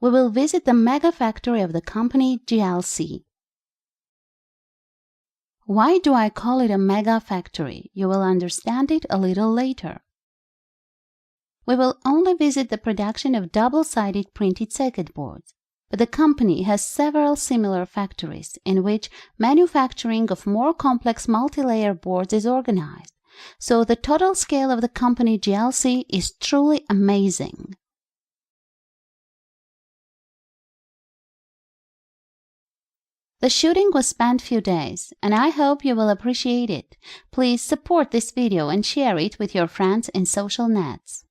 we will visit the mega factory of the company JLC. Why do I call it a mega factory? You will understand it a little later. We will only visit the production of double-sided printed circuit boards, but the company has several similar factories in which manufacturing of more complex multi-layer boards is organized, so the total scale of the company JLC is truly amazing. The shooting was spent few days, and I hope you will appreciate it. Please support this video and share it with your friends in social nets.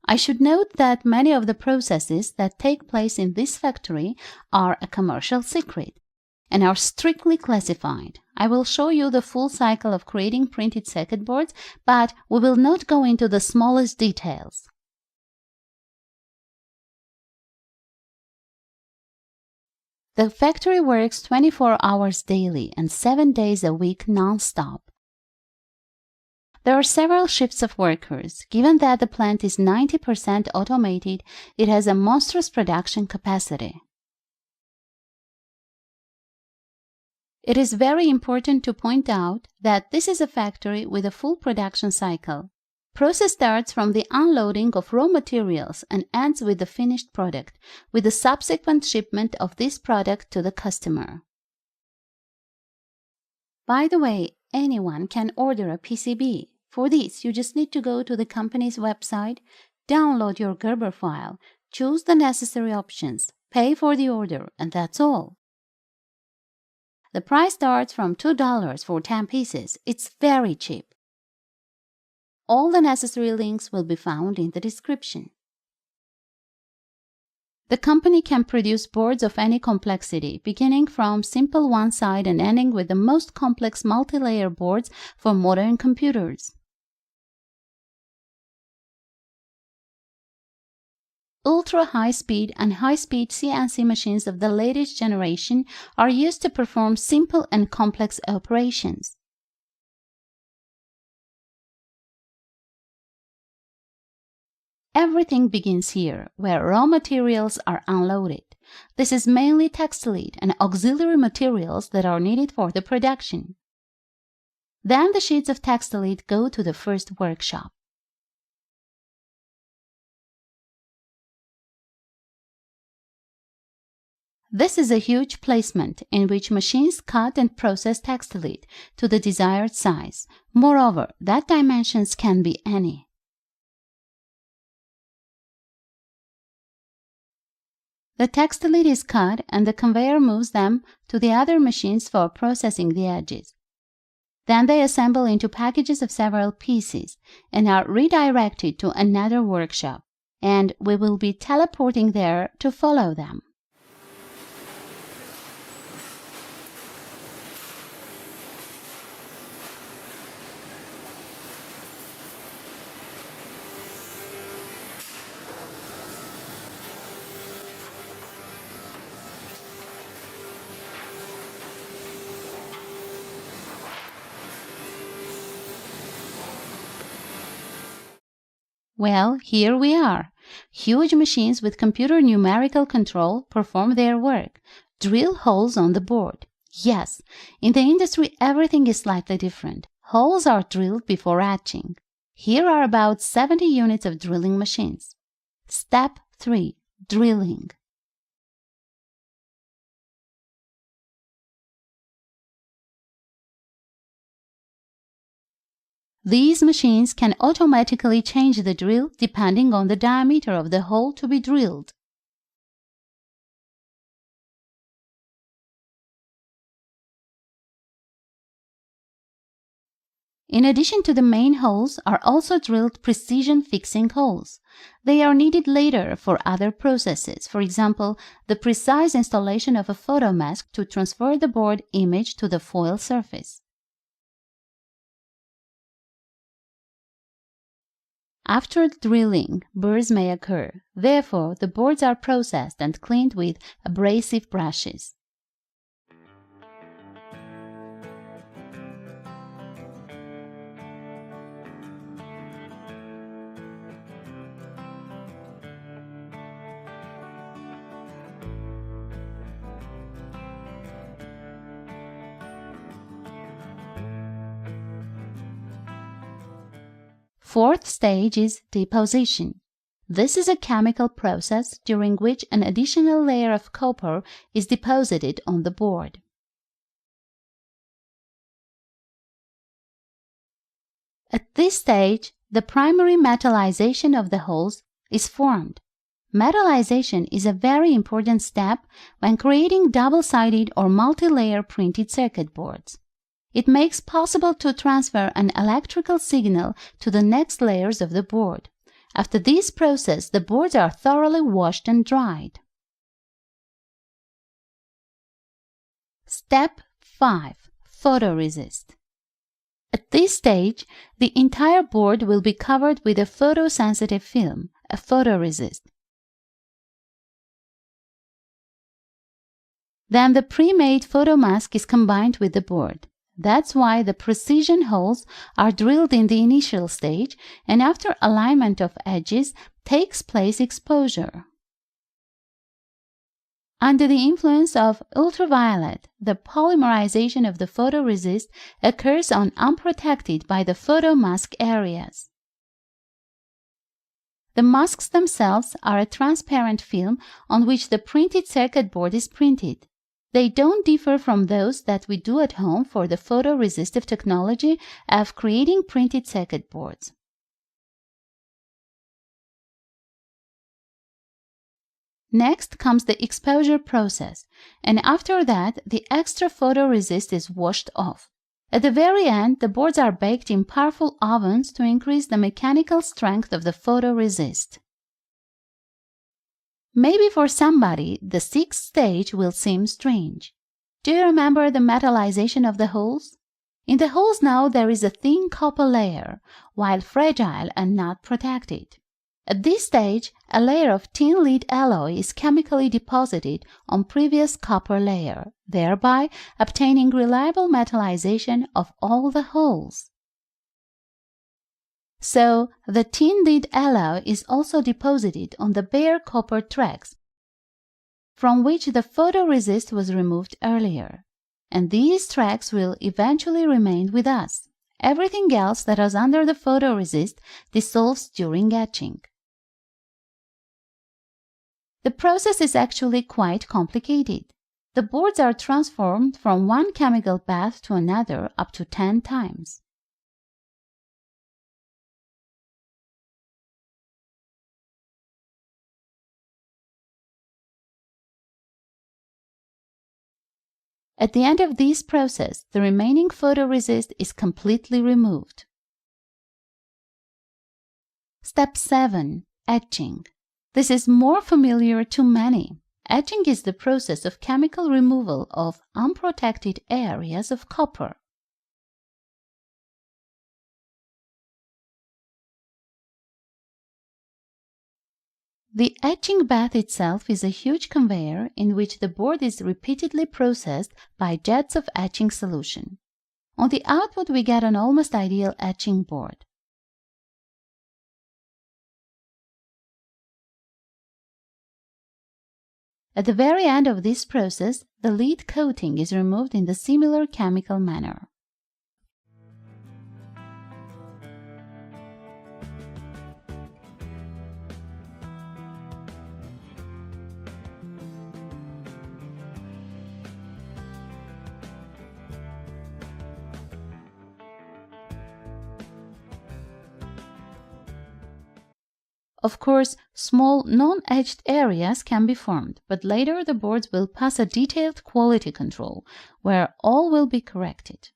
I should note that many of the processes that take place in this factory are a commercial secret and are strictly classified. I will show you the full cycle of creating printed circuit boards, but we will not go into the smallest details. The factory works 24 hours daily and 7 days a week non-stop. There are several shifts of workers. Given that the plant is 90% automated, it has a monstrous production capacity. It is very important to point out that this is a factory with a full production cycle. Process starts from the unloading of raw materials and ends with the finished product, with the subsequent shipment of this product to the customer. By the way, anyone can order a PCB. For this, you just need to go to the company's website, download your Gerber file, choose the necessary options, pay for the order, and that's all. The price starts from $2 for 10 pieces. It's very cheap. All the necessary links will be found in the description. The company can produce boards of any complexity, beginning from simple one-side and ending with the most complex multi-layer boards for modern computers. Ultra-high-speed and high-speed CNC machines of the latest generation are used to perform simple and complex operations. Everything begins here, where raw materials are unloaded. This is mainly textile and auxiliary materials that are needed for the production. Then the sheets of textile go to the first workshop. This is a huge placement in which machines cut and process textile to the desired size. Moreover, that dimensions can be any. The textile is cut and the conveyor moves them to the other machines for processing the edges. Then they assemble into packages of several pieces and are redirected to another workshop, and we will be teleporting there to follow them. Well, here we are. Huge machines with computer numerical control perform their work. Drill holes on the board. Yes, in the industry everything is slightly different. Holes are drilled before etching. Here are about 70 units of drilling machines. Step 3. Drilling. These machines can automatically change the drill depending on the diameter of the hole to be drilled. In addition to the main holes are also drilled precision fixing holes. They are needed later for other processes, for example, the precise installation of a photomask to transfer the board image to the foil surface. After drilling, burrs may occur. Therefore, the boards are processed and cleaned with abrasive brushes. Fourth stage is deposition. This is a chemical process during which an additional layer of copper is deposited on the board. At this stage, the primary metallization of the holes is formed. Metallization is a very important step when creating double-sided or multi-layer printed circuit boards. It makes possible to transfer an electrical signal to the next layers of the board. After this process, the boards are thoroughly washed and dried. Step 5. Photoresist. At this stage, the entire board will be covered with a photosensitive film, a photoresist. Then the pre-made photomask is combined with the board. That's why the precision holes are drilled in the initial stage, and after alignment of edges takes place exposure. Under the influence of ultraviolet, the polymerization of the photoresist occurs on unprotected by the photomask areas. The masks themselves are a transparent film on which the printed circuit board is printed. They don't differ from those that we do at home for the photoresistive technology of creating printed circuit boards. Next comes the exposure process, and after that, the extra photoresist is washed off. At the very end, the boards are baked in powerful ovens to increase the mechanical strength of the photoresist. Maybe for somebody, the sixth stage will seem strange. Do you remember the metallization of the holes? In the holes now there is a thin copper layer, while fragile and not protected. At this stage, a layer of tin lead alloy is chemically deposited on previous copper layer, thereby obtaining reliable metallization of all the holes. So, the tin lead alloy is also deposited on the bare copper tracks, from which the photoresist was removed earlier, and these tracks will eventually remain with us. Everything else that is under the photoresist dissolves during etching. The process is actually quite complicated. The boards are transformed from one chemical bath to another up to 10 times. At the end of this process, the remaining photoresist is completely removed. Step 7. Etching. This is more familiar to many. Etching is the process of chemical removal of unprotected areas of copper. The etching bath itself is a huge conveyor in which the board is repeatedly processed by jets of etching solution. On the output, we get an almost ideal etching board. At the very end of this process, the lead coating is removed in the similar chemical manner. Of course, small non-etched areas can be formed, but later the boards will pass a detailed quality control, where all will be corrected.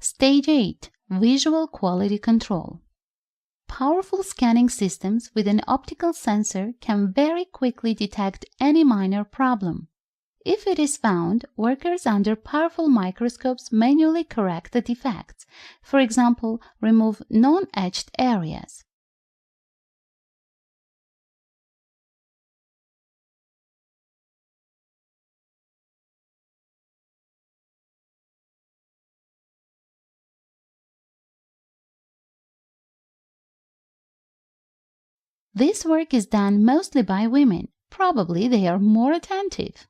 Stage 8. Visual Quality Control. Powerful scanning systems with an optical sensor can very quickly detect any minor problem. If it is found, workers under powerful microscopes manually correct the defects. For example, remove non-etched areas. This work is done mostly by women. Probably they are more attentive.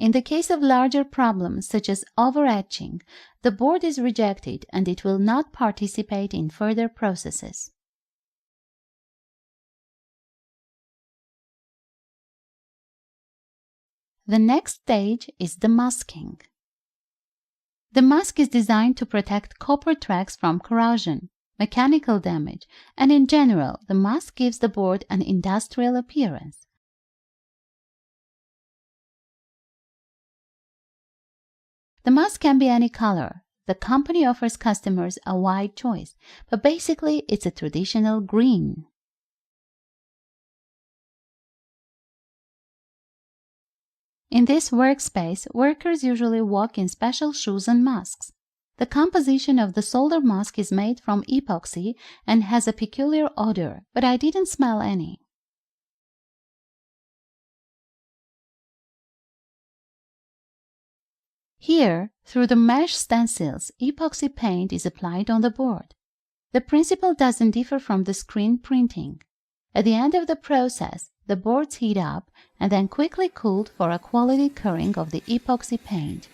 In the case of larger problems such as over-etching, the board is rejected and it will not participate in further processes. The next stage is the masking. The mask is designed to protect copper tracks from corrosion, mechanical damage, and in general, the mask gives the board an industrial appearance. The mask can be any color. The company offers customers a wide choice, but basically it's a traditional green. In this workspace, workers usually walk in special shoes and masks. The composition of the solder mask is made from epoxy and has a peculiar odor, but I didn't smell any. Here, through the mesh stencils, epoxy paint is applied on the board. The principle doesn't differ from the screen printing. At the end of the process, the boards heat up and then quickly cooled for a quality curing of the epoxy paint.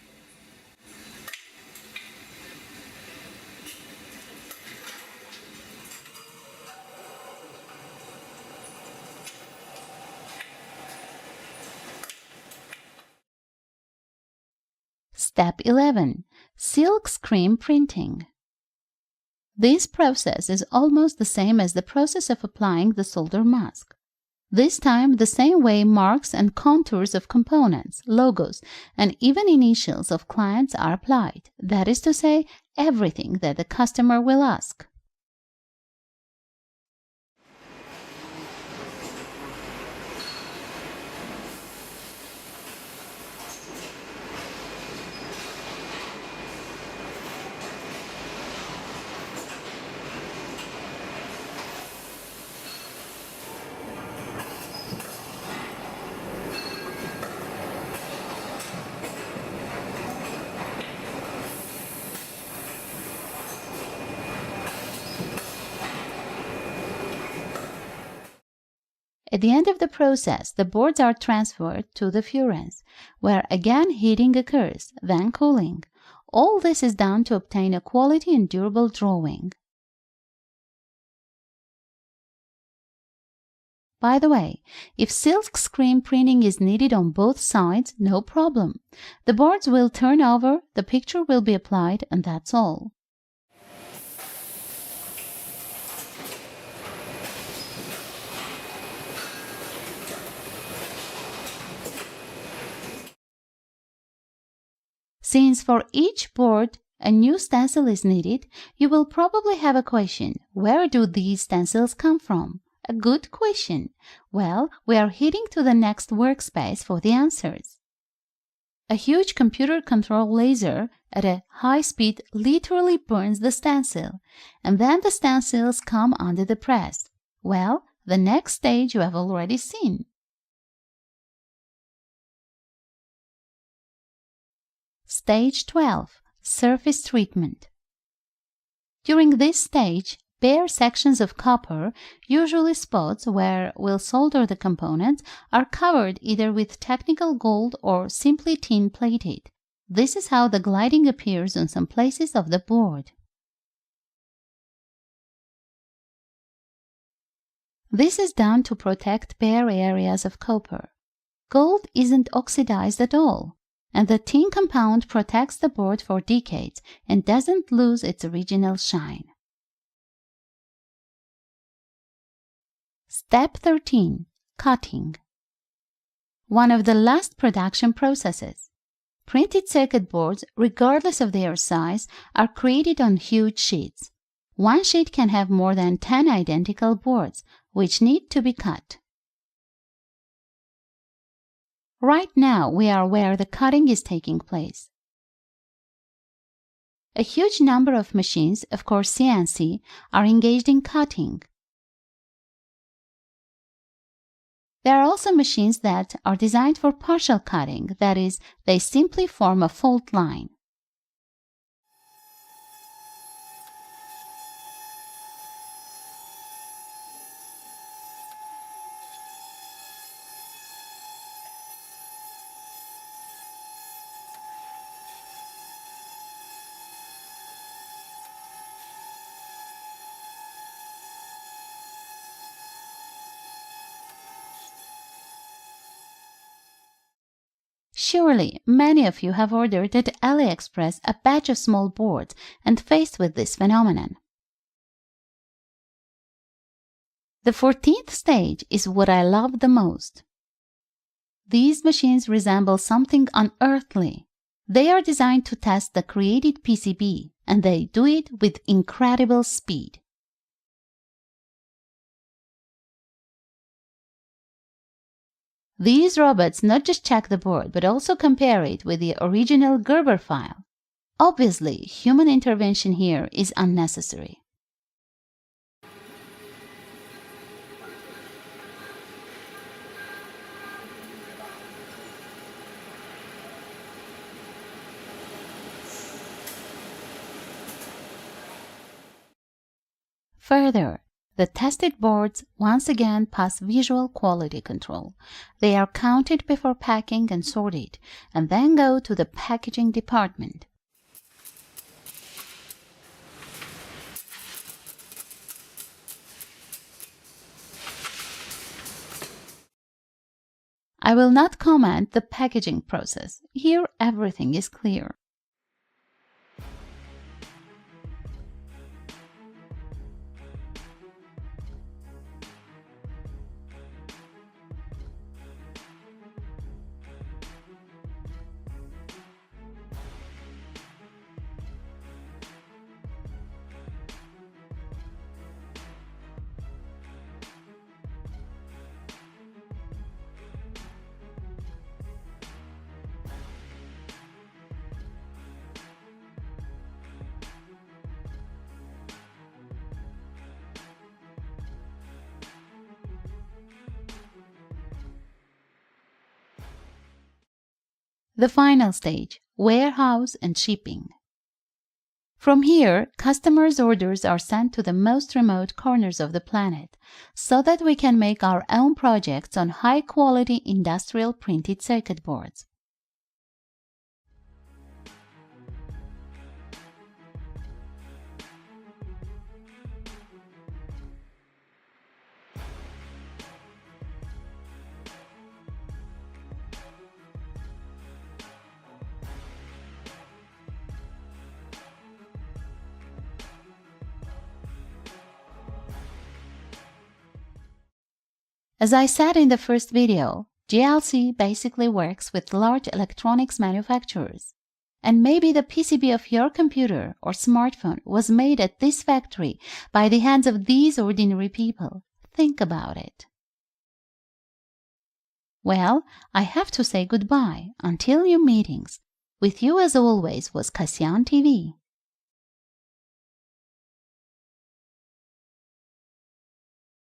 Step 11. Silkscreen printing. This process is almost the same as the process of applying the solder mask. This time, the same way marks and contours of components, logos, and even initials of clients are applied. That is to say, everything that the customer will ask. At the end of the process, the boards are transferred to the furnace, where again heating occurs, then cooling. All this is done to obtain a quality and durable drawing. By the way, if silkscreen printing is needed on both sides, no problem. The boards will turn over, the picture will be applied, and that's all. Since for each board a new stencil is needed, you will probably have a question: where do these stencils come from? A good question. Well, we are heading to the next workspace for the answers. A huge computer-controlled laser at a high speed literally burns the stencil, and then the stencils come under the press. Well, the next stage you have already seen. Stage 12. Surface treatment. During this stage, bare sections of copper, usually spots where we'll solder the components, are covered either with technical gold or simply tin plated. This is how the gliding appears on some places of the board. This is done to protect bare areas of copper. Gold isn't oxidized at all, and the tin compound protects the board for decades and doesn't lose its original shine. Step 13. Cutting. One of the last production processes. Printed circuit boards, regardless of their size, are created on huge sheets. One sheet can have more than 10 identical boards, which need to be cut. Right now, we are where the cutting is taking place. A huge number of machines, of course CNC, are engaged in cutting. There are also machines that are designed for partial cutting, that is, they simply form a fault line. Surely, many of you have ordered at AliExpress a batch of small boards and faced with this phenomenon. The 14th stage is what I love the most. These machines resemble something unearthly. They are designed to test the created PCB, and they do it with incredible speed. These robots not just check the board, but also compare it with the original Gerber file. Obviously, human intervention here is unnecessary. Further, the tested boards once again pass visual quality control. They are counted before packing and sorted, and then go to the packaging department. I will not comment the packaging process. Here everything is clear. The final stage, warehouse and shipping. From here, customers' orders are sent to the most remote corners of the planet so that we can make our own projects on high-quality industrial printed circuit boards. As I said in the first video, JLC basically works with large electronics manufacturers. And maybe the PCB of your computer or smartphone was made at this factory by the hands of these ordinary people. Think about it. Well, I have to say goodbye until your meetings. With you as always was Kasyan TV.